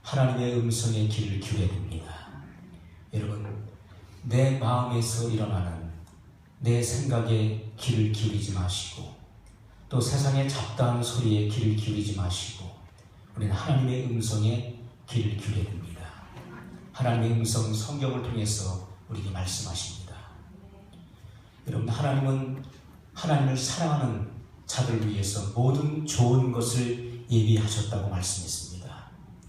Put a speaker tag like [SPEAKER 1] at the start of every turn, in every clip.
[SPEAKER 1] 하나님의 음성에 귀를 기울여야 됩니다. 여러분, 내 마음에서 일어나는 내 생각에 귀를 기울이지 마시고 또 세상의 잡다한 소리에 귀를 기울이지 마시고 우리는 하나님의 음성에 귀를 기울여야 됩니다. 하나님의 음성, 성경을 통해서 우리에게 말씀하십니다. 여러분, 하나님은 하나님을 사랑하는 자들을 위해서 모든 좋은 것을 예비하셨다고 말씀했습니다.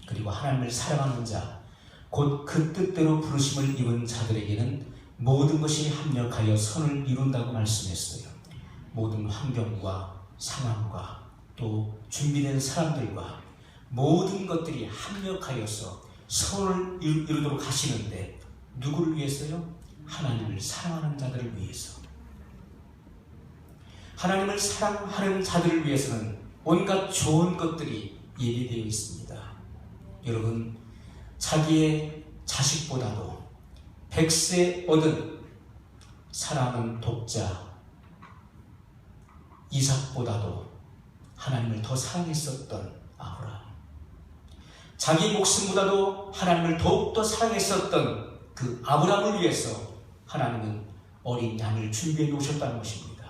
[SPEAKER 1] 그리고 하나님을 사랑하는 자, 곧 그 뜻대로 부르심을 입은 자들에게는 모든 것이 합력하여 선을 이룬다고 말씀했어요. 모든 환경과 상황과 또 준비된 사람들과 모든 것들이 합력하여서 선을 이루도록 하시는데 누구를 위해서요? 하나님을 사랑하는 자들을 위해서. 하나님을 사랑하는 자들을 위해서는 온갖 좋은 것들이 예비되어 있습니다. 여러분, 자기의 자식보다도 백세 얻은 사랑하는 독자 이삭보다도 하나님을 더 사랑했었던 아브라함, 자기 목숨보다도 하나님을 더욱더 사랑했었던 그 아브라함을 위해서 하나님은 어린 양을 준비해 놓으셨다는 것입니다.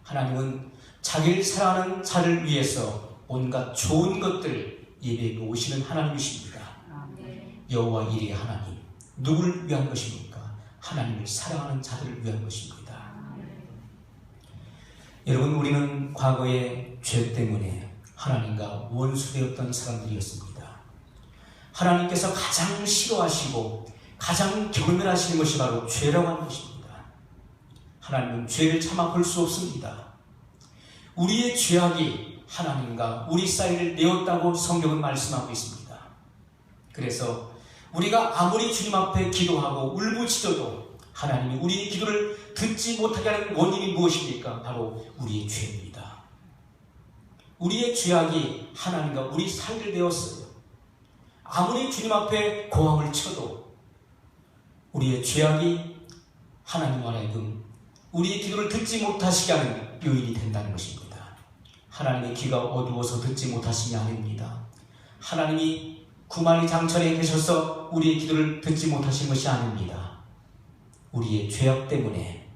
[SPEAKER 1] 하나님은 자기를 사랑하는 자를 위해서 온갖 좋은 것들 예배해 놓으시는 하나님이십니다. 여호와 이레 하나님, 누구를 위한 것입니까? 하나님을 사랑하는 자들을 위한 것입니다. 여러분, 우리는 과거의 죄 때문에 하나님과 원수되었던 사람들이었습니다. 하나님께서 가장 싫어하시고 가장 경멸하시는 것이 바로 죄라고 하는 것입니다. 하나님은 죄를 참아 볼 수 없습니다. 우리의 죄악이 하나님과 우리 사이를 내었다고 성경은 말씀하고 있습니다. 그래서 우리가 아무리 주님 앞에 기도하고 울부짖어도 하나님이 우리의 기도를 듣지 못하게 하는 원인이 무엇입니까? 바로 우리의 죄입니다. 우리의 죄악이 하나님과 우리 사이를 내었어요. 아무리 주님 앞에 고함을 쳐도 우리의 죄악이 하나님과 하여금 우리의 기도를 듣지 못하시게 하는 요인이 된다는 것입니다. 하나님의 귀가 어두워서 듣지 못하심이 아닙니다. 하나님이 구만리장천에 계셔서 우리의 기도를 듣지 못하신 것이 아닙니다. 우리의 죄악 때문에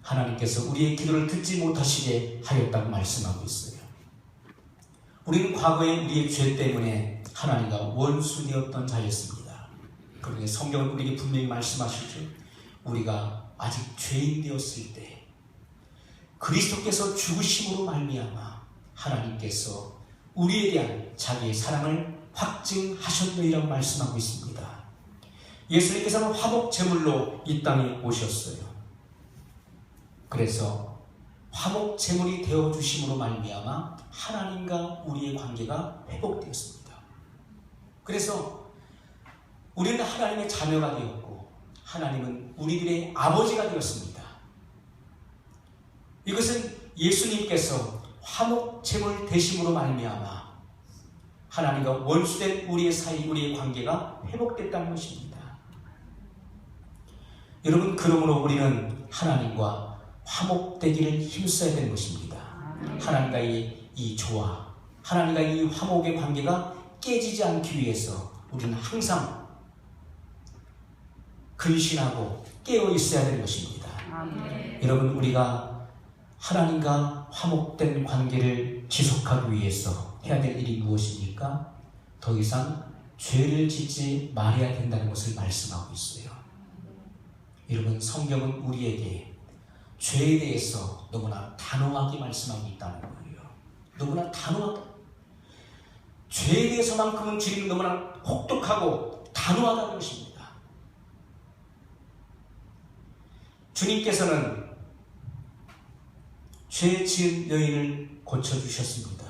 [SPEAKER 1] 하나님께서 우리의 기도를 듣지 못하시게 하였다고 말씀하고 있어요. 우리는 과거에 우리의 죄 때문에 하나님과 원수되었던 자였습니다. 그런데 성경은 우리에게 분명히 말씀하시죠. 우리가 아직 죄인 되었을 때 그리스도께서 죽으심으로 말미암아 하나님께서 우리에 대한 자기의 사랑을 확증하셨느니라고 말씀하고 있습니다. 예수님께서는 화목 제물로 이 땅에 오셨어요. 그래서 화목 제물이 되어 주심으로 말미암아 하나님과 우리의 관계가 회복되었습니다. 그래서 우리는 하나님의 자녀가 되었고 하나님은 우리들의 아버지가 되었습니다. 이것은 예수님께서 화목 제물 되심으로 말미암아 하나님과 원수된 우리의 사이, 우리의 관계가 회복됐다는 것입니다. 여러분, 그러므로 우리는 하나님과 화목되기를 힘써야 되는 것입니다. 하나님과의 이 조화, 하나님과 이 화목의 관계가 깨지지 않기 위해서 우리는 항상 근신하고 깨어 있어야 되는 것입니다. 여러분, 우리가 하나님과 화목된 관계를 지속하기 위해서 해야 될 일이 무엇입니까? 더 이상 죄를 짓지 말아야 된다는 것을 말씀하고 있어요. 여러분, 성경은 우리에게 죄에 대해서 너무나 단호하게 말씀하고 있다는 거예요. 너무나 단호하다. 죄에 대해서만큼은 주님은 너무나 혹독하고 단호하다는 것입니다. 주님께서는 죄 지은 여인을 고쳐주셨습니다.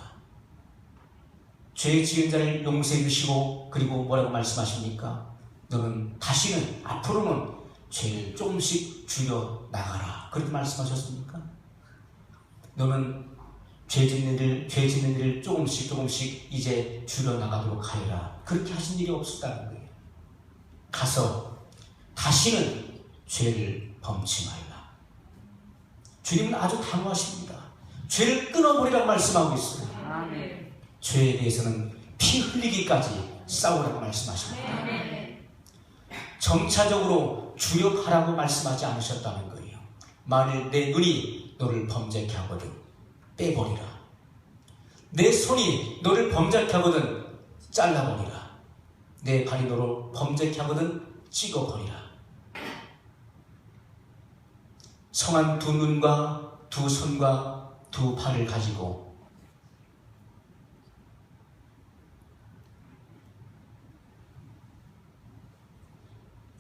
[SPEAKER 1] 죄 지은 자를 용서해 주시고 그리고 뭐라고 말씀하십니까? 너는 다시는 앞으로는 죄를 조금씩 줄여 나가라. 그렇게 말씀하셨습니까? 너는 죄 짓는 일을 조금씩 이제 줄여 나가도록 하리라. 그렇게 하신 일이 없었다는 거예요. 가서 다시는 죄를 범치 말라. 주님은 아주 단호하십니다. 죄를 끊어버리라고 말씀하고 있어요. 죄에 대해서는 피 흘리기까지 싸우라고 말씀하십니다. 점차적으로 주력하라고 말씀하지 않으셨다는 거예요. 만일 내 눈이 너를 범죄케 하거든 빼버리라. 내 손이 너를 범죄케 하거든 잘라버리라. 내 발이 너를 범죄케 하거든 찍어버리라. 성한 두 눈과 두 손과 두 팔을 가지고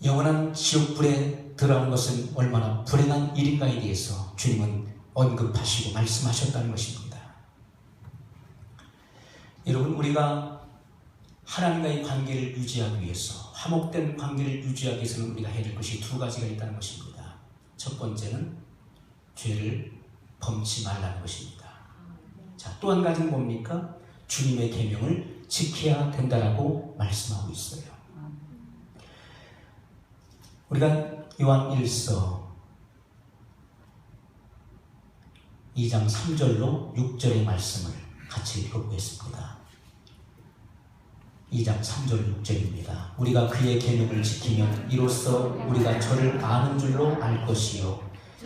[SPEAKER 1] 영원한 지옥불에 들어가는 것은 얼마나 불행한 일인가에 대해서 주님은 언급하시고 말씀하셨다는 것입니다. 여러분, 우리가 하나님과의 관계를 유지하기 위해서, 화목된 관계를 유지하기 위해서는 우리가 해야 될 것이 두 가지가 있다는 것입니다. 첫 번째는 죄를 범치 말라는 것입니다. 자, 또 한 가지는 뭡니까? 주님의 계명을 지켜야 된다라고 말씀하고 있어요. 우리가 요한 1서 2장 3절로 6절의 말씀을 같이 읽어보겠습니다. 2장 3절 6절입니다. 우리가 그의 계명을 지키면 이로써 우리가 저를 아는 줄로 알 것이요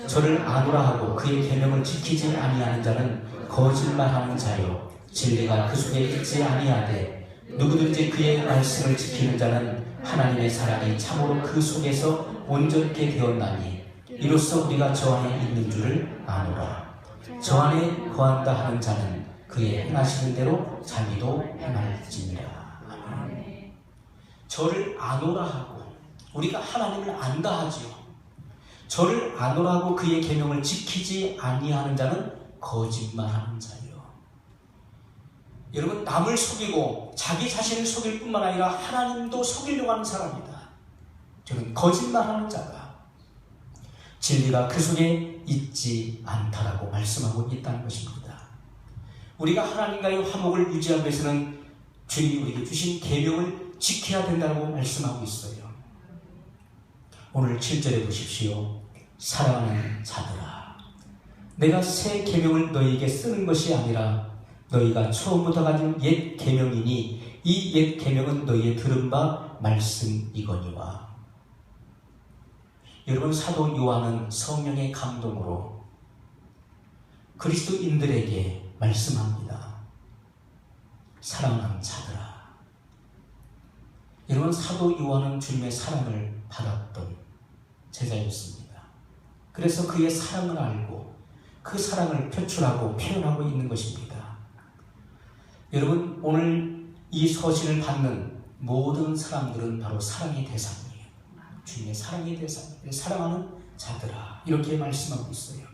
[SPEAKER 1] 저를 아노라 하고 그의 계명을 지키지 아니하는 자는 거짓말하는 자요 진리가 그 속에 있지 아니하되 누구든지 그의 말씀을 지키는 자는 하나님의 사랑이 참으로 그 속에서 온전케 되었나니 이로써 우리가 저 안에 있는 줄을 아노라. 저 안에 거한다 하는 자는 그의 행하시는 대로 자기도 행할지니라. 저를 아노라 하고, 우리가 하나님을 안다 하지요. 저를 아노라 하고 그의 계명을 지키지 아니하는 자는 거짓말하는 자요. 여러분, 남을 속이고 자기 자신을 속일 뿐만 아니라 하나님도 속이려고 하는 사람이다. 저는 거짓말하는 자다. 진리가 그 속에 있지 않다라고 말씀하고 있다는 것입니다. 우리가 하나님과의 화목을 유지하기 위해서는 주님이 우리에게 주신 계명을 지켜야 된다고 말씀하고 있어요. 오늘 7절에 보십시오. 사랑하는 자들아, 내가 새 계명을 너희에게 쓰는 것이 아니라 너희가 처음부터 가진 옛 계명이니 이 옛 계명은 너희의 들은 바 말씀이거니와. 여러분, 사도 요한은 성령의 감동으로 그리스도인들에게 말씀합니다. 사랑하는 자들아. 여러분, 사도 요한은 주님의 사랑을 받았던 제자였습니다. 그래서 그의 사랑을 알고 그 사랑을 표출하고 표현하고 있는 것입니다. 여러분, 오늘 이 서신을 받는 모든 사람들은 바로 사랑의 대상이에요. 주님의 사랑의 대상이에요. 사랑하는 자들아, 이렇게 말씀하고 있어요.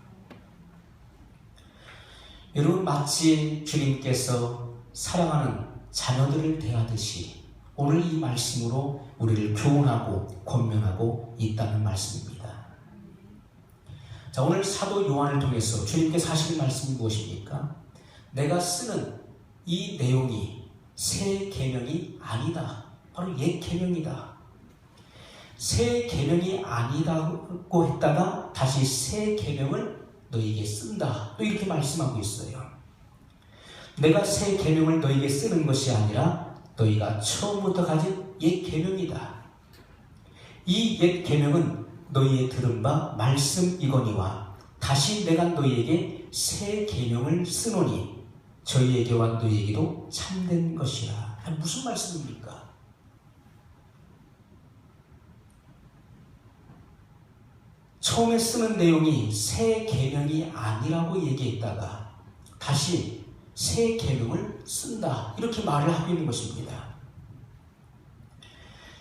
[SPEAKER 1] 여러분, 마치 주님께서 사랑하는 자녀들을 대하듯이 오늘 이 말씀으로 우리를 교훈하고 권면하고 있다는 말씀입니다. 자, 오늘 사도 요한을 통해서 주님께서 하시는 말씀이 무엇입니까? 내가 쓰는 이 내용이 새 계명이 아니다. 바로 옛 계명이다. 새 계명이 아니다고 했다가 다시 새 계명을 너희에게 쓴다. 또 이렇게 말씀하고 있어요. 내가 새 계명을 너희에게 쓰는 것이 아니라 너희가 처음부터 가진 옛 계명이다. 이 옛 계명은 너희의 들은 바 말씀이거니와 다시 내가 너희에게 새 계명을 쓰노니 저희에게와 너희에게도 참된 것이라. 무슨 말씀입니까? 처음에 쓰는 내용이 새 계명이 아니라고 얘기했다가 다시 새 계명을 쓴다. 이렇게 말을 하고 있는 것입니다.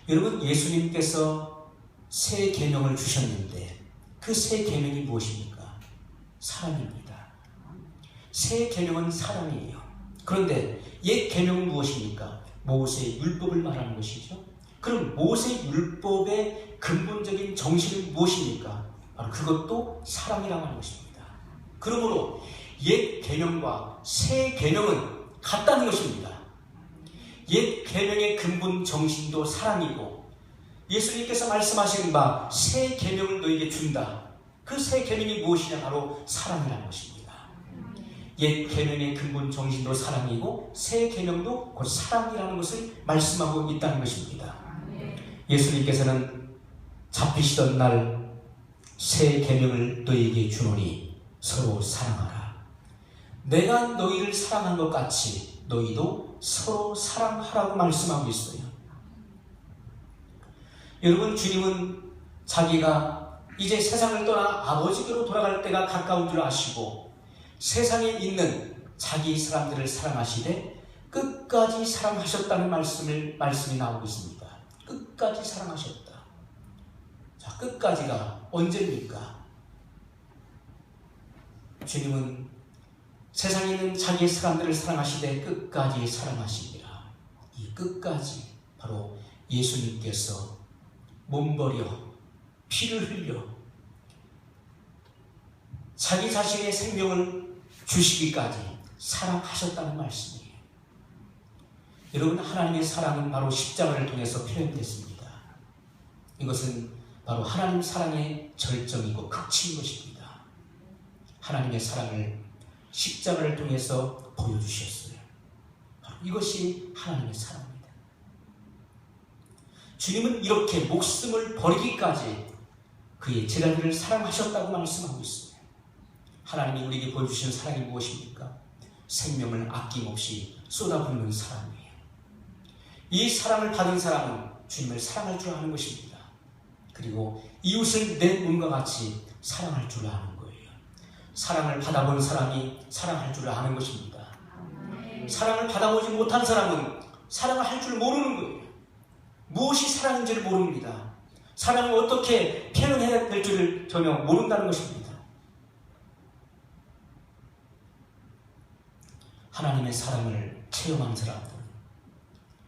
[SPEAKER 1] 여러분, 예수님께서 새 계명을 주셨는데 그 새 계명이 무엇입니까? 사랑입니다. 새 계명은 사랑이에요. 그런데 옛 계명은 무엇입니까? 모세의 율법을 말하는 것이죠. 그럼 모세의 율법의 근본적인 정신은 무엇입니까? 바로 그것도 사랑이라고 하는 것입니다. 그러므로 옛 계명과 새 계명은 같다는 것입니다. 옛 계명의 근본 정신도 사랑이고 예수님께서 말씀하시는 바 새 계명을 너에게 준다. 그 새 계명이 무엇이냐? 바로 사랑이라는 것입니다. 옛 계명의 근본 정신도 사랑이고 새 계명도 곧 사랑이라는 것을 말씀하고 있다는 것입니다. 예수님께서는 잡히시던 날 새 계명을 너희에게 주노니 서로 사랑하라. 내가 너희를 사랑한 것 같이 너희도 서로 사랑하라고 말씀하고 있어요. 여러분, 주님은 자기가 이제 세상을 떠나 아버지께로 돌아갈 때가 가까운 줄 아시고 세상에 있는 자기 사람들을 사랑하시되 끝까지 사랑하셨다는 말씀이 나오고 있습니다. 끝까지 사랑하셨다. 자, 끝까지가 언제입니까? 주님은 세상에 있는 자기의 사람들을 사랑하시되 끝까지 사랑하십니다. 이 끝까지 바로 예수님께서 몸버려 피를 흘려 자기 자신의 생명을 주시기까지 사랑하셨다는 말씀이에요. 여러분, 하나님의 사랑은 바로 십자가를 통해서 표현됐습니다. 이것은 바로 하나님 사랑의 절정이고 극치인 것입니다. 하나님의 사랑을 십자가를 통해서 보여주셨어요. 바로 이것이 하나님의 사랑입니다. 주님은 이렇게 목숨을 버리기까지 그의 제자들을 사랑하셨다고 말씀하고 있어요. 하나님이 우리에게 보여주신 사랑이 무엇입니까? 생명을 아낌없이 쏟아붓는 사랑이에요. 이 사랑을 받은 사람은 주님을 사랑할 줄 아는 것입니다. 그리고 이웃을 내 몸과 같이 사랑할 줄 아는 거예요. 사랑을 받아본 사람이 사랑할 줄 아는 것입니다. 사랑을 받아보지 못한 사람은 사랑을 할 줄 모르는 거예요. 무엇이 사랑인지를 모릅니다. 사랑을 어떻게 표현해야 될 줄을 전혀 모른다는 것입니다. 하나님의 사랑을 체험한 사람들은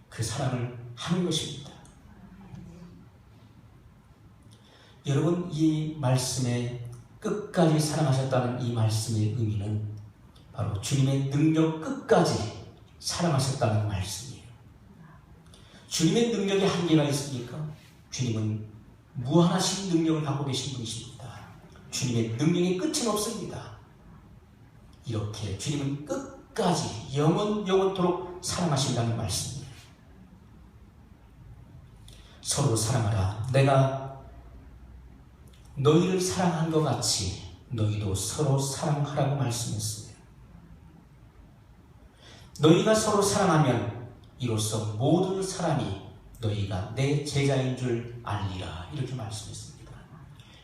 [SPEAKER 1] 그 사랑을 하는 것입니다. 여러분, 이 말씀에 끝까지 사랑하셨다는 이 말씀의 의미는 바로 주님의 능력 끝까지 사랑하셨다는 말씀이에요. 주님의 능력에 한계가 있습니까? 주님은 무한하신 능력을 갖고 계신 분이십니다. 주님의 능력의 끝은 없습니다. 이렇게 주님은 끝까지 영원토록 사랑하신다는 말씀이에요. 서로 사랑하라. 내가 너희를 사랑한 것 같이 너희도 서로 사랑하라고 말씀했어요. 너희가 서로 사랑하면 이로써 모든 사람이 너희가 내 제자인 줄 알리라. 이렇게 말씀했습니다.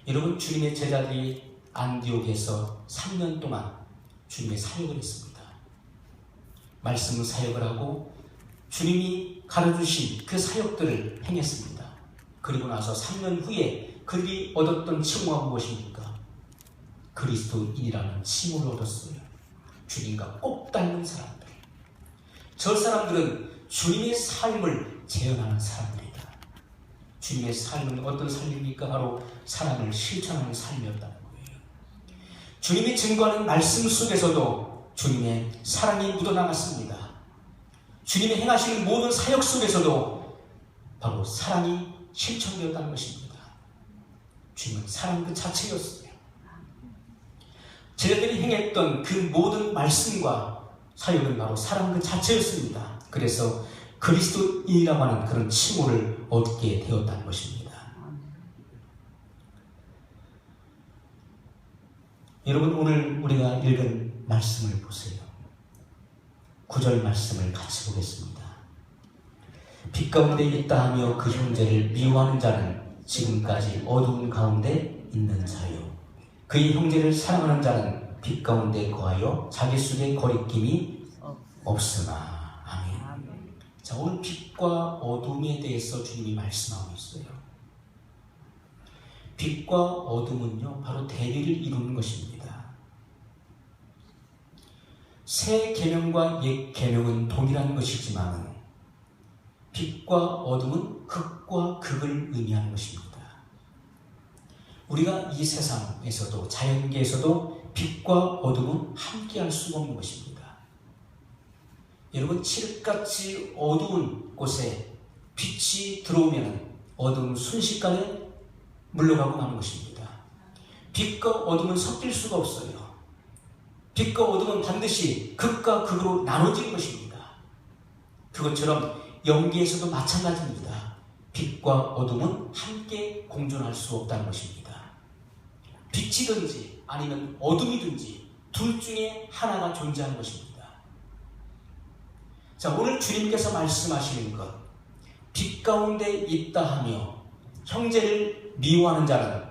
[SPEAKER 1] 여러분, 주님의 제자들이 안디옥에서 3년 동안 주님의 사역을 했습니다. 말씀 사역을 하고 주님이 가르쳐주신 그 사역들을 행했습니다. 그리고 나서 3년 후에 그들이 얻었던 칭호가 무엇입니까? 그리스도인이라는 칭호를 얻었어요. 주님과 꼭 닮은 사람들. 저 사람들은 주님의 삶을 재현하는 사람들이다. 주님의 삶은 어떤 삶입니까? 바로 사랑을 실천하는 삶이었다는 거예요. 주님이 증거하는 말씀 속에서도 주님의 사랑이 묻어나갔습니다. 주님이 행하시는 모든 사역 속에서도 바로 사랑이 실천되었다는 것입니다. 주님은 사랑 그 자체였어요. 제자들이 행했던 그 모든 말씀과 사역은 바로 사랑 그 자체였습니다. 그래서 그리스도인이라고 하는 그런 칭호를 얻게 되었다는 것입니다. 여러분, 오늘 우리가 읽은 말씀을 보세요. 9절 말씀을 같이 보겠습니다. 빛 가운데 있다 하며 그 형제를 미워하는 자는 지금까지 어두운 가운데 있는 자요. 그의 형제를 사랑하는 자는 빛 가운데 거하여 자기 속에 거리낌이 없으나. 아멘. 자, 오늘 빛과 어둠에 대해서 주님이 말씀하고 있어요. 빛과 어둠은요, 바로 대비를 이루는 것입니다. 새 계명과 옛 계명은 동일한 것이지만 빛과 어둠은 극과 극을 의미하는 것입니다. 우리가 이 세상에서도 자연계에서도 빛과 어둠은 함께할 수가 없는 것입니다. 여러분, 칠흑같이 어두운 곳에 빛이 들어오면 어둠은 순식간에 물러가고 마는 것입니다. 빛과 어둠은 섞일 수가 없어요. 빛과 어둠은 반드시 극과 극으로 나눠지는 것입니다. 그것처럼 영계에서도 마찬가지입니다. 빛과 어둠은 함께 공존할 수 없다는 것입니다. 빛이든지 아니면 어둠이든지 둘 중에 하나가 존재하는 것입니다. 자, 오늘 주님께서 말씀하시는 것, 빛 가운데 있다 하며 형제를 미워하는 자는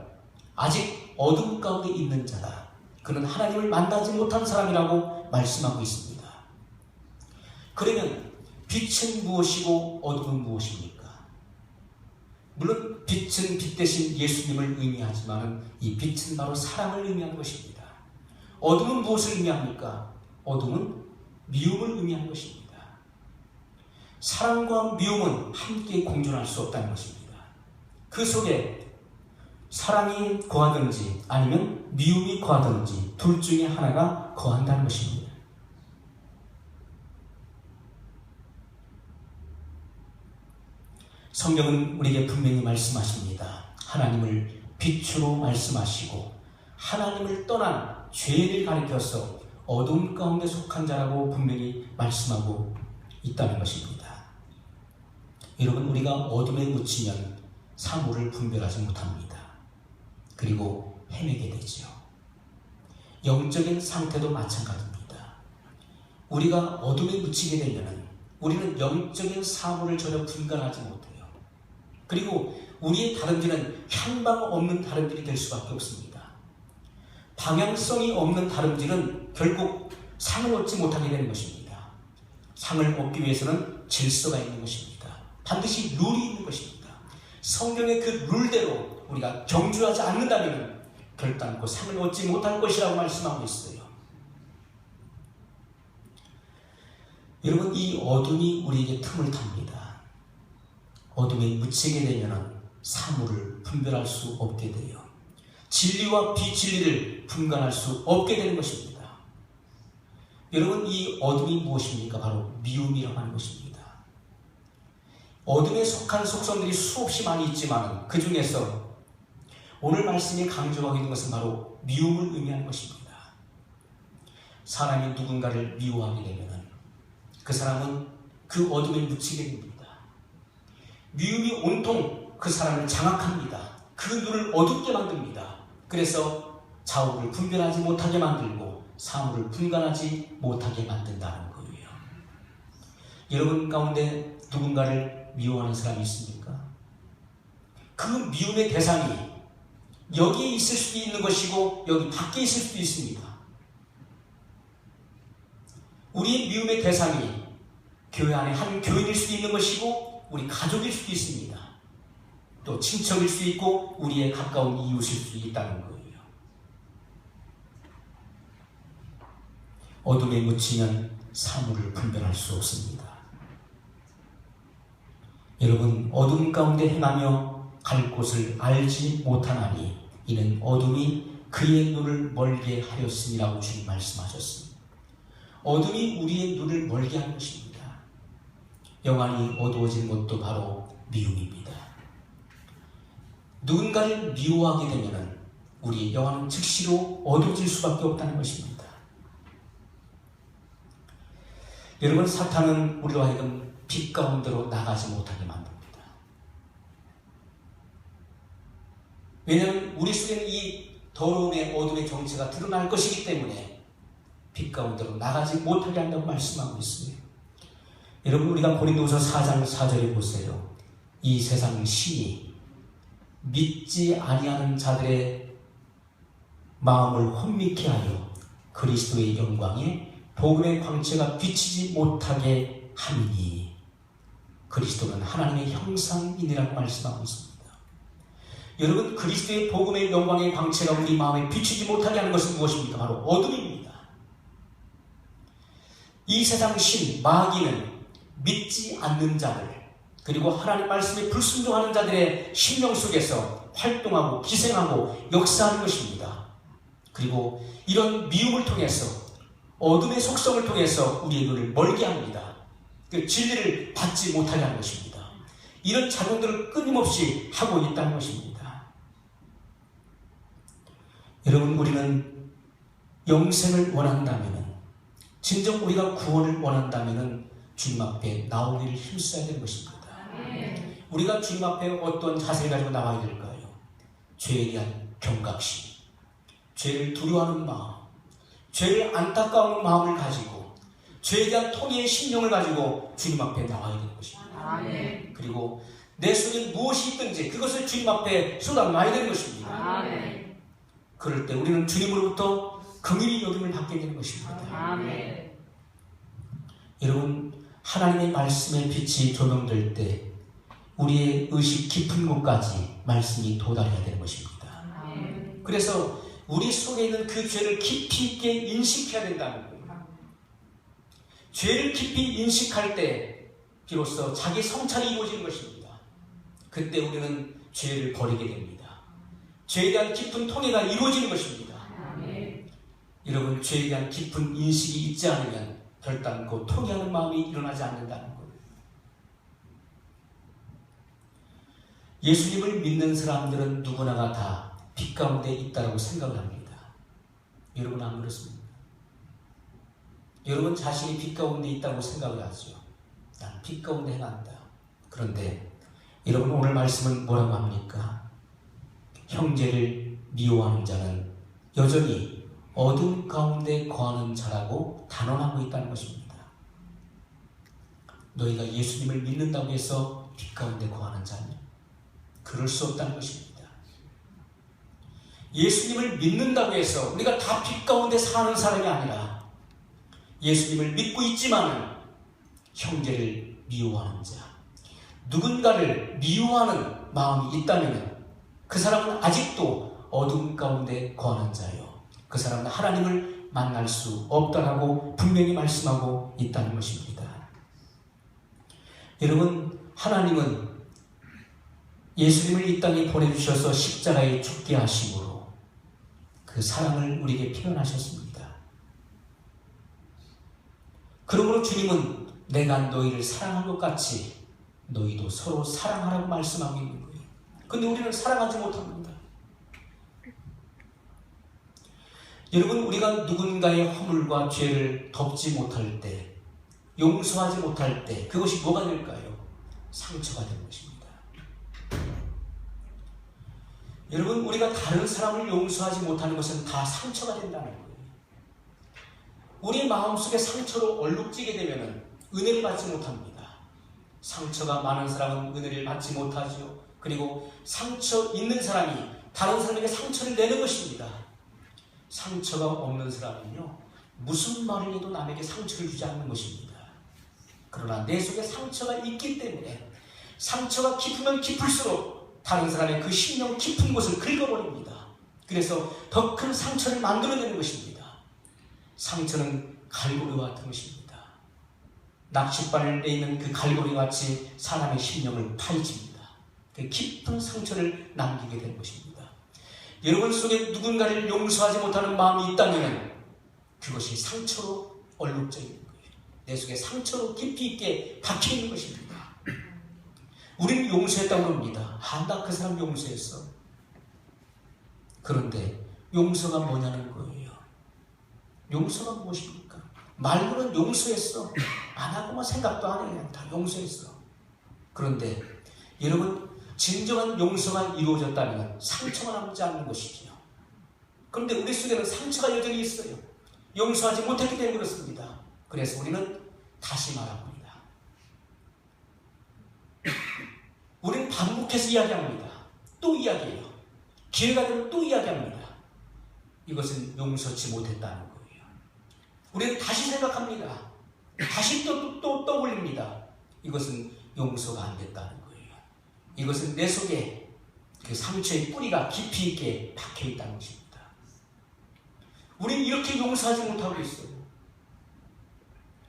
[SPEAKER 1] 아직 어둠 가운데 있는 자다. 그는 하나님을 만나지 못한 사람이라고 말씀하고 있습니다. 그러면 빛은 무엇이고 어둠은 무엇입니까? 물론 빛은 빛 대신 예수님을 의미하지만 이 빛은 바로 사랑을 의미하는 것입니다. 어둠은 무엇을 의미합니까? 어둠은 미움을 의미하는 것입니다. 사랑과 미움은 함께 공존할 수 없다는 것입니다. 그 속에 사랑이 거하든지 아니면 미움이 거하든지 둘 중에 하나가 거한다는 것입니다. 성경은 우리에게 분명히 말씀하십니다. 하나님을 빛으로 말씀하시고 하나님을 떠난 죄를 가리켜서 어둠 가운데 속한 자라고 분명히 말씀하고 있다는 것입니다. 여러분, 우리가 어둠에 묻히면 사물을 분별하지 못합니다. 그리고 헤매게 되죠. 영적인 상태도 마찬가지입니다. 우리가 어둠에 묻히게 되면 우리는 영적인 사물을 전혀 분간하지 못해요. 그리고 우리의 다름질은 향방 없는 다름질이 될 수밖에 없습니다. 방향성이 없는 다름질은 결국 상을 얻지 못하게 되는 것입니다. 상을 얻기 위해서는 질서가 있는 것입니다. 반드시 룰이 있는 것입니다. 성경의 그 룰대로 우리가 경주하지 않는다면 결단코 상을 얻지 못할 것이라고 말씀하고 있어요. 여러분, 이 어둠이 우리에게 틈을 탑니다. 어둠에 묻히게 되면 사물을 분별할 수 없게 돼요. 진리와 비진리를 분간할 수 없게 되는 것입니다. 여러분, 이 어둠이 무엇입니까? 바로 미움이라고 하는 것입니다. 어둠에 속한 속성들이 수없이 많이 있지만 그 중에서 오늘 말씀이 강조하고 있는 것은 바로 미움을 의미하는 것입니다. 사람이 누군가를 미워하게 되면 그 사람은 그 어둠에 묻히게 됩니다. 미움이 온통 그 사람을 장악합니다. 그 눈을 어둡게 만듭니다. 그래서 좌우를 분별하지 못하게 만들고 사물을 분간하지 못하게 만든다는 거예요. 여러분 가운데 누군가를 미워하는 사람이 있습니까? 그 미움의 대상이 여기에 있을 수도 있는 것이고 여기 밖에 있을 수도 있습니다. 우리의 미움의 대상이 교회 안에 한 교인일 수도 있는 것이고 우리 가족일 수도 있습니다. 또 친척일 수도 있고 우리의 가까운 이웃일 수도 있다는 거예요. 어둠에 묻히면 사물을 분별할 수 없습니다. 여러분, 어둠 가운데 행하며 갈 곳을 알지 못하나니 이는 어둠이 그의 눈을 멀게 하였음이라고 주님 말씀하셨습니다. 어둠이 우리의 눈을 멀게 하는 것입니다. 영안이 어두워진 것도 바로 미움입니다. 누군가를 미워하게 되면 우리의 영안은 즉시로 어두워질 수밖에 없다는 것입니다. 여러분, 사탄은 우리로 하여금 빛 가운데로 나가지 못하게 만듭니다. 왜냐하면 우리 속에는 이 더러움의 어둠의 정체가 드러날 것이기 때문에 빛 가운데로 나가지 못하게 한다고 말씀하고 있습니다. 여러분, 우리가 고린도후서 4장 4절에 보세요. 이 세상 신이 믿지 아니하는 자들의 마음을 혼미케 하여 그리스도의 영광에 복음의 광채가 비치지 못하게 하니 그리스도는 하나님의 형상이니라고 말씀하고 있습니다. 여러분, 그리스도의 복음의 영광의 광채가 우리 마음에 비치지 못하게 하는 것은 무엇입니까? 바로 어둠입니다. 이 세상 신, 마귀는 믿지 않는 자들, 그리고 하나님 말씀에 불순종하는 자들의 심령 속에서 활동하고 기생하고 역사하는 것입니다. 그리고 이런 미움을 통해서 어둠의 속성을 통해서 우리의 눈을 멀게 합니다. 그 진리를 받지 못하게 하는 것입니다. 이런 작용들을 끊임없이 하고 있다는 것입니다. 여러분, 우리는 영생을 원한다면, 진정 우리가 구원을 원한다면 주님 앞에 나오기를 힘써야 되는 것입니다. 우리가 주님 앞에 어떤 자세를 가지고 나와야 될까요? 죄에 대한 경각심, 죄를 두려워하는 마음, 죄를 안타까운 마음을 가지고 죄에 대한 통회의 심령을 가지고 주님 앞에 나와야 되는 것입니다. 그리고 내 속에 무엇이 있든지 그것을 주님 앞에 쏟아놔야 되는 것입니다. 그럴 때 우리는 주님으로부터 긍휼히 여김을 받게 되는 것입니다. 여러분, 하나님의 말씀의 빛이 조명될 때 우리의 의식 깊은 곳까지 말씀이 도달해야 되는 것입니다. 그래서 우리 속에 있는 그 죄를 깊이 있게 인식해야 된다는 거예요. 죄를 깊이 인식할 때 비로소 자기 성찰이 이루어지는 것입니다. 그때 우리는 죄를 버리게 됩니다. 죄에 대한 깊은 통회가 이루어지는 것입니다. 여러분, 죄에 대한 깊은 인식이 있지 않으면 결단코 통회하는 마음이 일어나지 않는다는 거예요. 예수님을 믿는 사람들은 누구나가 다 빛 가운데 있다고 생각을 합니다. 여러분, 안 그렇습니까? 여러분 자신이 빛 가운데 있다고 생각을 하죠. 난 빛 가운데 행한다. 그런데 여러분, 오늘 말씀은 뭐라고 합니까? 형제를 미워하는 자는 여전히 어둠 가운데 거하는 자라고 단언하고 있다는 것입니다. 너희가 예수님을 믿는다고 해서 빛 가운데 거하는 자냐? 그럴 수 없다는 것입니다. 예수님을 믿는다고 해서 우리가 다 빛 가운데 사는 사람이 아니라 예수님을 믿고 있지만 형제를 미워하는 자, 누군가를 미워하는 마음이 있다면 그 사람은 아직도 어둠 가운데 거하는 자요, 그 사람은 하나님을 만날 수 없다라고 분명히 말씀하고 있다는 것입니다. 여러분, 하나님은 예수님을 이 땅에 보내주셔서 십자가에 죽게 하심으로 그 사랑을 우리에게 표현하셨습니다. 그러므로 주님은 내가 너희를 사랑한 것 같이 너희도 서로 사랑하라고 말씀하고 있는 거예요. 근데 우리는 사랑하지 못합니다. 여러분, 우리가 누군가의 허물과 죄를 덮지 못할 때, 용서하지 못할 때 그것이 뭐가 될까요? 상처가 되는 것입니다. 여러분, 우리가 다른 사람을 용서하지 못하는 것은 다 상처가 된다는 거예요. 우리 마음속에 상처로 얼룩지게 되면 은혜를 받지 못합니다. 상처가 많은 사람은 은혜를 받지 못하죠. 그리고 상처 있는 사람이 다른 사람에게 상처를 내는 것입니다. 상처가 없는 사람은요, 무슨 말을 해도 남에게 상처를 주지 않는 것입니다. 그러나 내 속에 상처가 있기 때문에 상처가 깊으면 깊을수록 다른 사람의 그 심령 깊은 곳을 긁어버립니다. 그래서 더 큰 상처를 만들어내는 것입니다. 상처는 갈고리와 같은 것입니다. 낚싯바늘 내 있는 그 갈고리와 같이 사람의 심령을 파헤칩니다. 그 깊은 상처를 남기게 되는 것입니다. 여러분 속에 누군가를 용서하지 못하는 마음이 있다면 그것이 상처로 얼룩져 있는 거예요. 내 속에 상처로 깊이 있게 박혀 있는 것입니다. 우리는 용서했다고 합니다. 나 그 사람 용서했어. 그런데 용서가 뭐냐는 거예요. 용서가 무엇입니까? 말로는 용서했어. 안 하고만 생각도 안 해. 그냥 다 용서했어. 그런데 여러분, 진정한 용서가 이루어졌다면 상처가 남지 않는 것이지요. 그런데 우리 속에는 상처가 여전히 있어요. 용서하지 못했기 때문에 그렇습니다. 그래서 우리는 다시 말합니다. 우리는 반복해서 이야기합니다. 또 이야기해요. 기회가 되면 또 이야기합니다. 이것은 용서치 못했다는 거예요. 우리는 다시 생각합니다. 다시 또 떠올립니다. 이것은 용서가 안 됐다는 거예요. 이것은 내 속에 그 상처의 뿌리가 깊이 있게 박혀 있다는 것입니다. 우리는 이렇게 용서하지 못하고 있어요.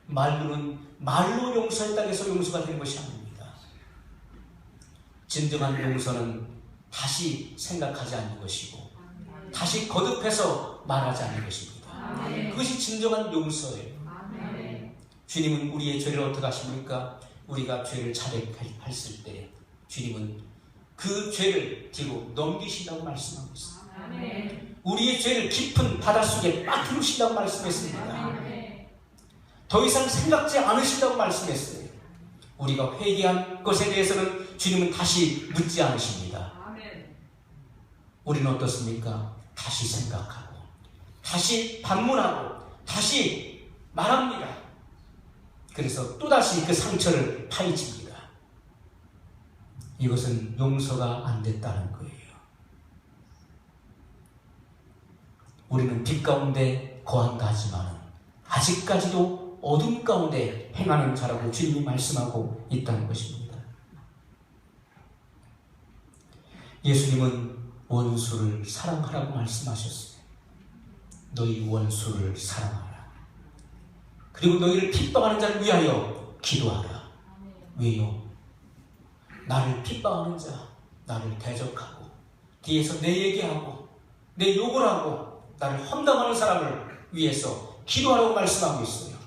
[SPEAKER 1] 말로 용서했다고 해서 용서가 되는 것이 아닙니다. 진정한 용서는 다시 생각하지 않는 것이고 다시 거듭해서 말하지 않는 것입니다. 그것이 진정한 용서예요. 주님은 우리의 죄를 어떻게 하십니까? 우리가 죄를 자백했을 때 주님은 그 죄를 뒤로 넘기신다고 말씀하고 있습니다.
[SPEAKER 2] 아멘.
[SPEAKER 1] 우리의 죄를 깊은 바닷속에 빠뜨리신다고 말씀했습니다. 더 이상 생각지 않으신다고 말씀했어요. 우리가 회개한 것에 대해서는 주님은 다시 묻지 않으십니다. 우리는 어떻습니까? 다시 생각하고 다시 반문하고 다시 말합니다. 그래서 또다시 그 상처를 파헤칩니다. 이것은 용서가 안 됐다는 거예요. 우리는 빛 가운데 거한다 하지만 아직까지도 어둠 가운데 행하는 자라고 주님이 말씀하고 있다는 것입니다. 예수님은 원수를 사랑하라고 말씀하셨어요. 너희 원수를 사랑하라. 그리고 너희를 핍박하는 자를 위하여 기도하라. 왜요? 나를 핍박하는 자, 나를 대적하고 뒤에서 내 얘기하고 내 욕을 하고 나를 험담하는 사람을 위해서 기도하라고 말씀하고 있어요.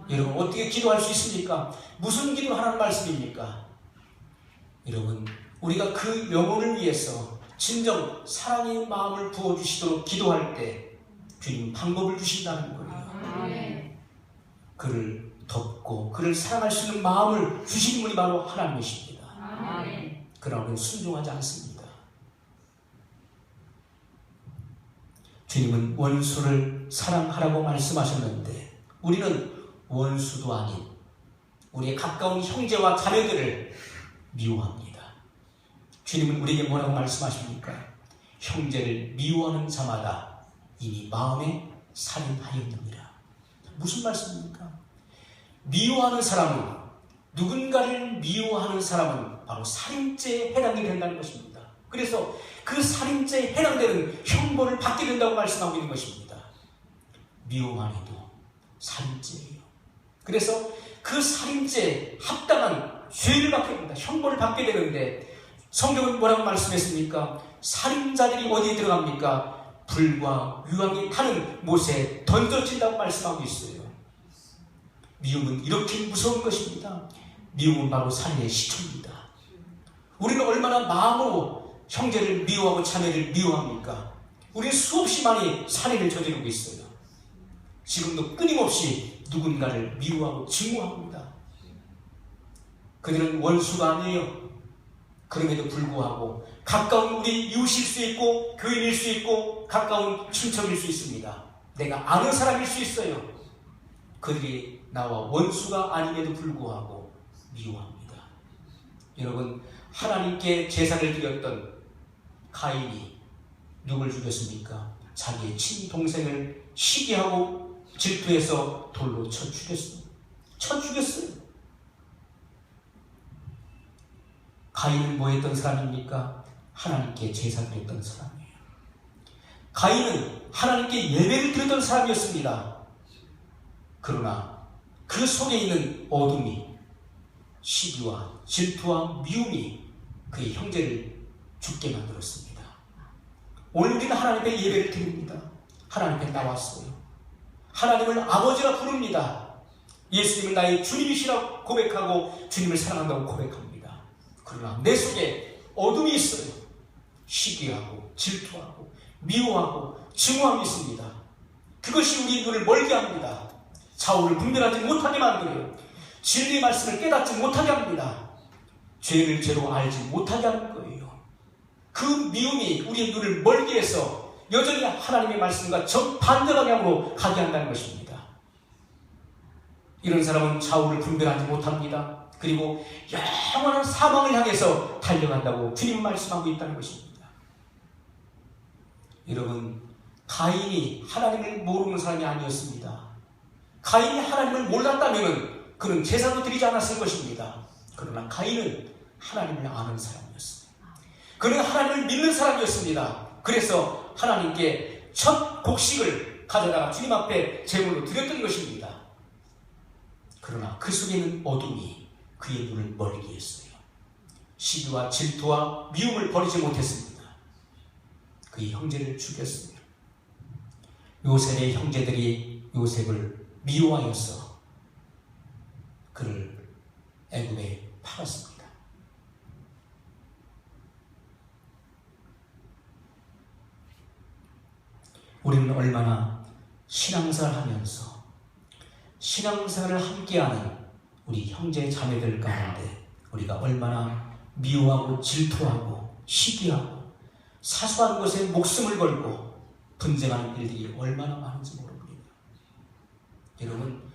[SPEAKER 1] 여러분 어떻게 기도할 수 있습니까? 무슨 기도하라는 말씀입니까? 여러분 우리가 그 영혼을 위해서 진정 사랑의 마음을 부어주시도록 기도할 때 주님 방법을 주신다는 거예요. 그를 덮고 그를 사랑할 수 있는 마음을 주시는 분이 바로 하나님이십니다. 그러나 우리는 순종하지 않습니다. 주님은 원수를 사랑하라고 말씀하셨는데 우리는 원수도 아닌 우리의 가까운 형제와 자매들을 미워합니다. 주님은 우리에게 뭐라고 말씀하십니까? 형제를 미워하는 자마다 이미 마음에 살인하였느니라. 무슨 말씀입니까? 미워하는 사람은 누군가를 미워하는 사람은 바로 살인죄에 해당이 된다는 것입니다. 그래서 그 살인죄에 해당되는 형벌을 받게 된다고 말씀하고 있는 것입니다. 미워만 해도 살인죄예요. 그래서 그 살인죄에 합당한 죄를 받게 됩니다. 형벌을 받게 되는데 성경은 뭐라고 말씀했습니까? 살인자들이 어디에 들어갑니까? 불과 유황이 타는 못에 던져진다고 말씀하고 있어요. 미움은 이렇게 무서운 것입니다. 미움은 바로 살인의 시초입니다. 우리는 얼마나 마음으로 형제를 미워하고 자매를 미워합니까? 우리는 수없이 많이 살인을 저지르고 있어요. 지금도 끊임없이 누군가를 미워하고 증오합니다. 그들은 원수가 아니에요. 그럼에도 불구하고 가까운 우리 이웃일 수 있고 교인일 수 있고 가까운 친척일 수 있습니다. 내가 아는 사람일 수 있어요. 그들이 나와 원수가 아님에도 불구하고 미워합니다. 여러분 하나님께 제사를 드렸던 가인이 누굴 죽였습니까? 자기의 친동생을 시기하고 질투해서 돌로 쳐 죽였어요. 가인은 뭐 했던 사람입니까? 하나님께 제사 드렸던 사람이에요. 가인은 하나님께 예배를 드렸던 사람이었습니다. 그러나 그 속에 있는 어둠이 시기와 질투와 미움이 그의 형제를 죽게 만들었습니다. 오늘 우리는 하나님 앞에 예배를 드립니다. 하나님 앞에 나왔어요. 하나님을 아버지라 부릅니다. 예수님은 나의 주님이시라고 고백하고 주님을 사랑한다고 고백합니다. 그러나 내 속에 어둠이 있어요. 시기하고 질투하고 미워하고 증오함이 있습니다. 그것이 우리 눈을 멀게 합니다. 좌우를 분별하지 못하게 만들어요. 진리의 말씀을 깨닫지 못하게 합니다. 죄를 죄로 알지 못하게 하는 거예요. 그 미움이 우리의 눈을 멀게 해서 여전히 하나님의 말씀과 정반대 방향으로 가게 한다는 것입니다. 이런 사람은 좌우를 분별하지 못합니다. 그리고 영원한 사망을 향해서 달려간다고 주님 말씀하고 있다는 것입니다. 여러분, 가인이 하나님을 모르는 사람이 아니었습니다. 가인이 하나님을 몰랐다면 그는 제사도 드리지 않았을 것입니다. 그러나 가인은 하나님을 아는 사람이었습니다. 그는 하나님을 믿는 사람이었습니다. 그래서 하나님께 첫 곡식을 가져다가 주님 앞에 제물로 드렸던 것입니다. 그러나 그 속에 있는 어둠이 그의 눈을 멀게 했어요. 시기와 질투와 미움을 버리지 못했습니다. 그의 형제를 죽였어요. 요셉의 형제들이 요셉을 미워하여서 그를 애굽에 팔았습니다. 우리는 얼마나 신앙생활을 하면서 신앙생활을 함께하는 우리 형제 자매들 가운데 우리가 얼마나 미워하고 질투하고 시기하고 사소한 것에 목숨을 걸고 분쟁하는 일들이 얼마나 많은지 모릅니다. 여러분,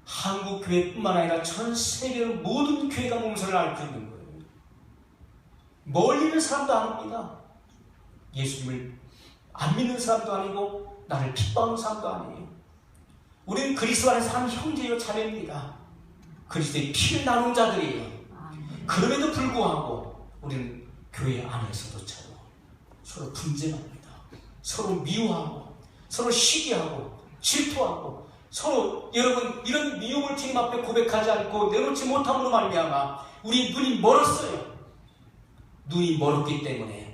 [SPEAKER 1] 한국 교회뿐만 아니라 전 세계의 모든 교회가 몸살을 앓고 있는 거예요. 멀리 있는 사람도 아닙니다. 예수님을 안 믿는 사람도 아니고 나를 핍박하는 사람도 아니에요. 우리는 그리스도 안에서 한 형제요 자매입니다. 그리스도의 피를 나눈 자들이에요. 그럼에도 불구하고 우리는 교회 안에서도처럼 서로 분쟁합니다. 서로 미워하고 서로 시기하고 질투하고 서로 여러분 이런 미움을 주님 앞에 고백하지 않고 내놓지 못함으로 말미암아 우리 눈이 멀었어요. 눈이 멀었기 때문에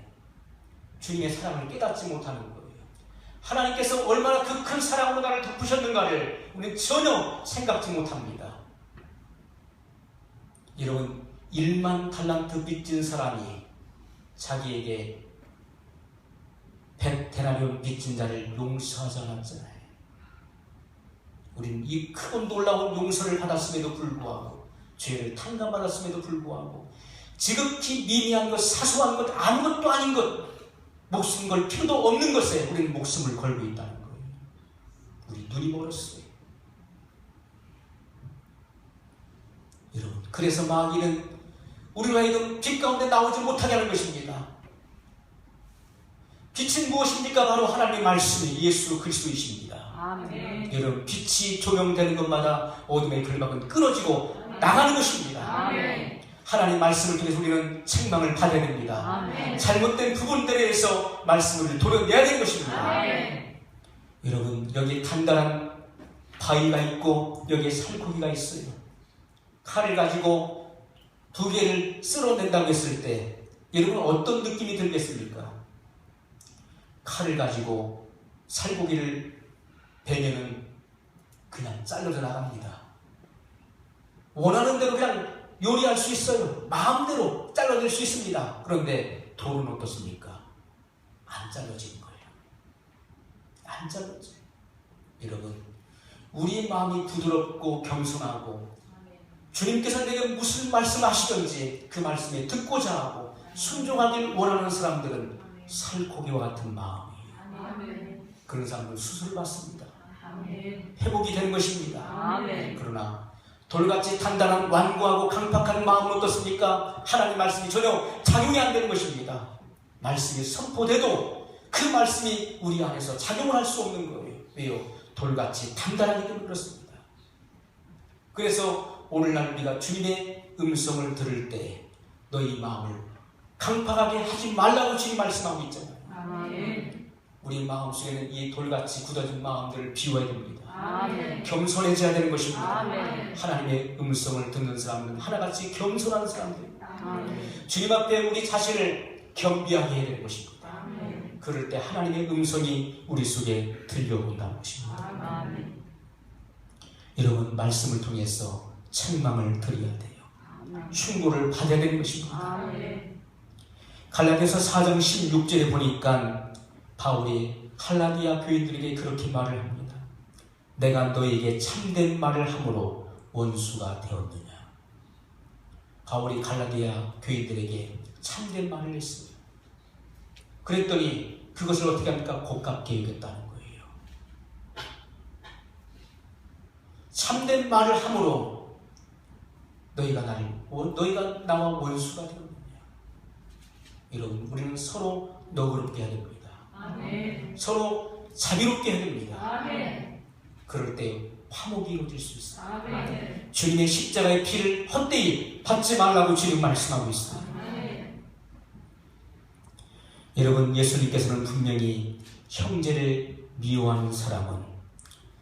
[SPEAKER 1] 주님의 사랑을 깨닫지 못하는 거예요. 하나님께서 얼마나 그 큰 사랑으로 나를 덮으셨는가를 우리는 전혀 생각지 못합니다. 여러분, 1만 달란트 빚진 사람이 자기에게 100데나리온 빚진 자를 용서하지 않았잖아요. 우리는 이 크고 놀라운 용서를 받았음에도 불구하고 죄를 탕감받았음에도 불구하고 지극히 미미한 것, 사소한 것, 아무것도 아닌 것, 목숨 걸 필요도 없는 것에 우리는 목숨을 걸고 있다는 거예요. 우리 눈이 멀었어요. 여러분, 그래서 마귀는 우리로 하여금 빛 가운데 나오지 못하게 하는 것입니다. 빛은 무엇입니까? 바로 하나님의 말씀이 예수 그리스도이십니다. 아멘. 여러분, 빛이 조명되는 것마다 어둠의 결박은 끊어지고 나가는 것입니다. 아멘. 하나님 말씀을 통해서 우리는 책망을 받아야 됩니다. 아멘. 잘못된 부분들에 대해서 말씀을 도려내야 되는 것입니다. 아멘. 여러분, 여기 단단한 바위가 있고 여기에 살코기가 있어요. 칼을 가지고 두 개를 쓸어낸다고 했을 때 여러분 어떤 느낌이 들겠습니까? 칼을 가지고 살코기를 베면은 그냥 잘라져 나갑니다. 원하는 대로 그냥 요리할 수 있어요. 마음대로 잘라낼 수 있습니다. 그런데 돌은 어떻습니까? 안 잘라지는 거예요. 안 잘라져요. 여러분, 우리 마음이 부드럽고 겸손하고 주님께서 내게 무슨 말씀하시든지 그 말씀에 듣고자 하고 순종하길 원하는 사람들은 살코기와 같은 마음이에요. 그런 사람들은 수술을 받습니다. 회복이 되는 것입니다. 그러나 돌같이 단단한 완고하고 강팍한 마음은 어떻습니까? 하나님 말씀이 전혀 작용이 안 되는 것입니다. 말씀이 선포돼도 그 말씀이 우리 안에서 작용을 할 수 없는 거예요. 왜요? 돌같이 단단하기 때문에 그렇습니다. 그래서 오늘날 우리가 주님의 음성을 들을 때 너희 마음을 강팍하게 하지 말라고 주님 말씀하고 있잖아요. 아멘. 우리 마음속에는 이 돌같이 굳어진 마음들을 비워야 됩니다. 아멘. 겸손해져야 되는 것입니다. 아멘. 하나님의 음성을 듣는 사람은 하나같이 겸손한 사람들입니다. 아멘. 주님 앞에 우리 자신을 겸비하게 해야 되는 것입니다. 아멘. 그럴 때 하나님의 음성이 우리 속에 들려온다는 것입니다. 아멘. 여러분, 말씀을 통해서 책망을 드려야 돼요. 아멘. 충고를 받아야 되는 것입니다. 아멘. 갈라디아서 4장 16절에 보니까 바울이 갈라디아 교인들에게 그렇게 말을 합니다. 내가 너에게 참된 말을 함으로 원수가 되었느냐. 바울이 갈라디아 교인들에게 참된 말을 했어요. 그랬더니 그것을 어떻게 합니까? 곱깝게 여겼다는 거예요. 참된 말을 함으로 너희가 나와 원수가 되었느냐. 여러분, 우리는 서로 너그럽게 해야 됩니다. 아멘. 서로 자비롭게 해야 됩니다. 아멘. 그럴 때 화목이 이루어질 수 있어요. 아멘. 주님의 십자가의 피를 헛되이 받지 말라고 주님 말씀하고 있습니다. 아멘. 여러분, 예수님께서는 분명히 형제를 미워하는 사람은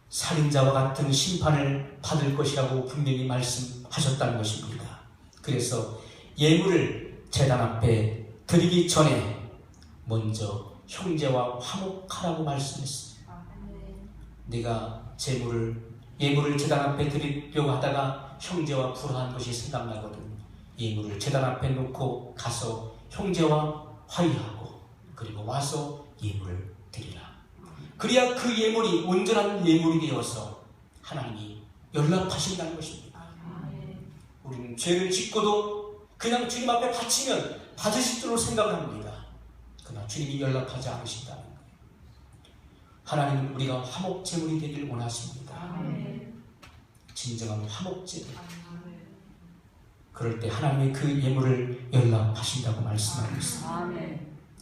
[SPEAKER 1] 살인자와 같은 심판을 받을 것이라고 분명히 말씀하셨다는 것입니다. 그래서 예물을 제단 앞에 드리기 전에 먼저 형제와 화목하라고 말씀했어요. 네가 예물을 제단 앞에 드리려고 하다가 형제와 불화한 것이 생각나거든. 예물을 제단 앞에 놓고 가서 형제와 화의하고 그리고 와서 예물을 드리라. 그래야 그 예물이 온전한 예물이 되어서 하나님이 연락하신다는 것입니다. 우리는 죄를 짓고도 그냥 주님 앞에 바치면 받으실 줄로 생각을 합니다. 그러나 주님이 연락하지 않으신다는 거예요. 하나님은 우리가 화목제물이 되길 원하십니다. 진정한 화목제물. 그럴 때 하나님의 그 예물을 연락하신다고 말씀하고 있습니다.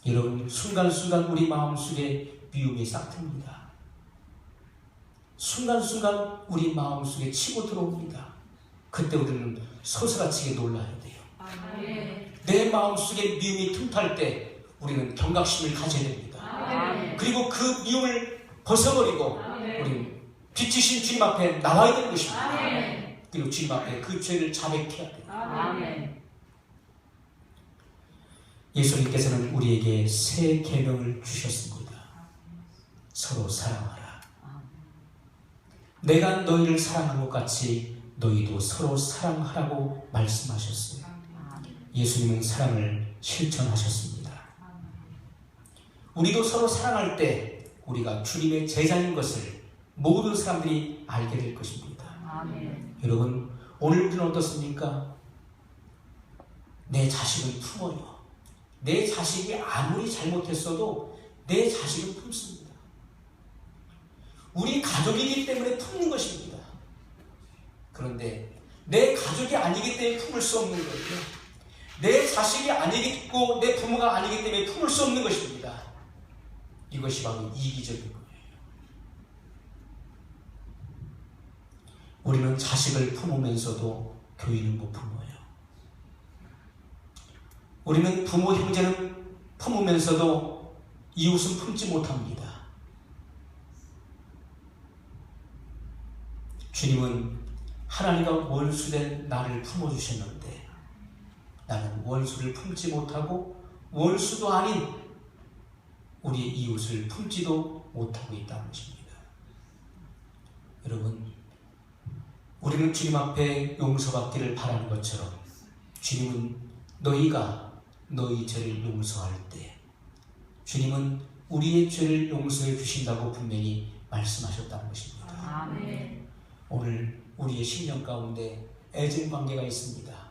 [SPEAKER 1] 여러분, 순간순간 우리 마음속에 미움이 싹틉니다. 순간순간 우리 마음속에 치고 들어옵니다. 그때 우리는 소스라치게 놀라야 돼요. 내 마음속에 미움이 틈탈 때 우리는 경각심을 가져야 됩니다. 그리고 그 미움을 벗어버리고 우리는 빛이신 주님 앞에 나와야 되는 것입니다. 그리고 주님 앞에 그 죄를 자백해야 돼요. 예수님께서는 우리에게 새 계명을 주셨습니다. 서로 사랑하라. 내가 너희를 사랑한 것 같이 너희도 서로 사랑하라고 말씀하셨어요. 예수님은 사랑을 실천하셨습니다. 우리도 서로 사랑할 때 우리가 주님의 제자인 것을 모든 사람들이 알게 될 것입니다. 여러분, 오늘 우리는 어떻습니까? 내 자식은 품어요. 내 자식이 아무리 잘못했어도 내 자식은 품습니다. 우리 가족이기 때문에 품는 것입니다. 그런데 내 가족이 아니기 때문에 품을 수 없는 거예요. 내 자식이 아니고 내 부모가 아니기 때문에 품을 수 없는 것입니다. 이것이 바로 이기적인 거예요. 우리는 자식을 품으면서도 교인은 못 품어요. 우리는 부모 형제는 품으면서도 이웃은 품지 못합니다. 주님은 하나님과 원수된 나를 품어주셨는데 나는 원수를 품지 못하고 원수도 아닌 우리의 이웃을 품지도 못하고 있다는 것입니다. 여러분, 우리는 주님 앞에 용서받기를 바라는 것처럼 주님은 너희가 너희 죄를 용서할 때 주님은 우리의 죄를 용서해 주신다고 분명히 말씀하셨다는 것입니다. 아멘. 오늘 우리의 심령 가운데 애증관계가 있습니다.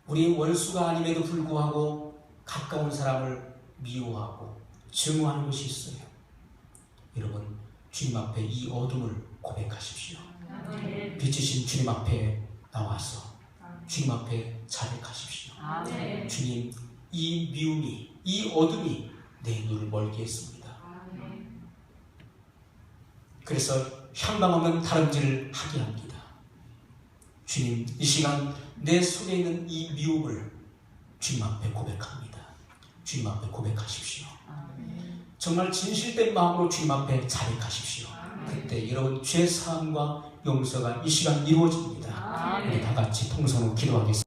[SPEAKER 1] 우리 원수가 아님에도 불구하고 가까운 사람을 미워하고 증오하는 것이 있어요. 여러분, 주님 앞에 이 어둠을 고백하십시오. 아멘. 빛이신 주님 앞에 나와서 주님 앞에 자백하십시오. 아멘. 주님, 이 미움이, 이 어둠이 내 눈을 멀게 했습니다. 아멘. 그래서 향방 없는 다름질을 하게 합니다. 주님, 이 시간 내 속에 있는 이 미움을 주님 앞에 고백합니다. 주님 앞에 고백하십시오. 아멘. 정말 진실된 마음으로 주님 앞에 자백하십시오. 아멘. 그때 여러분 죄 사함과 용서가 이 시간 이루어집니다. 우리 다 같이 통성으로 기도하겠습니다.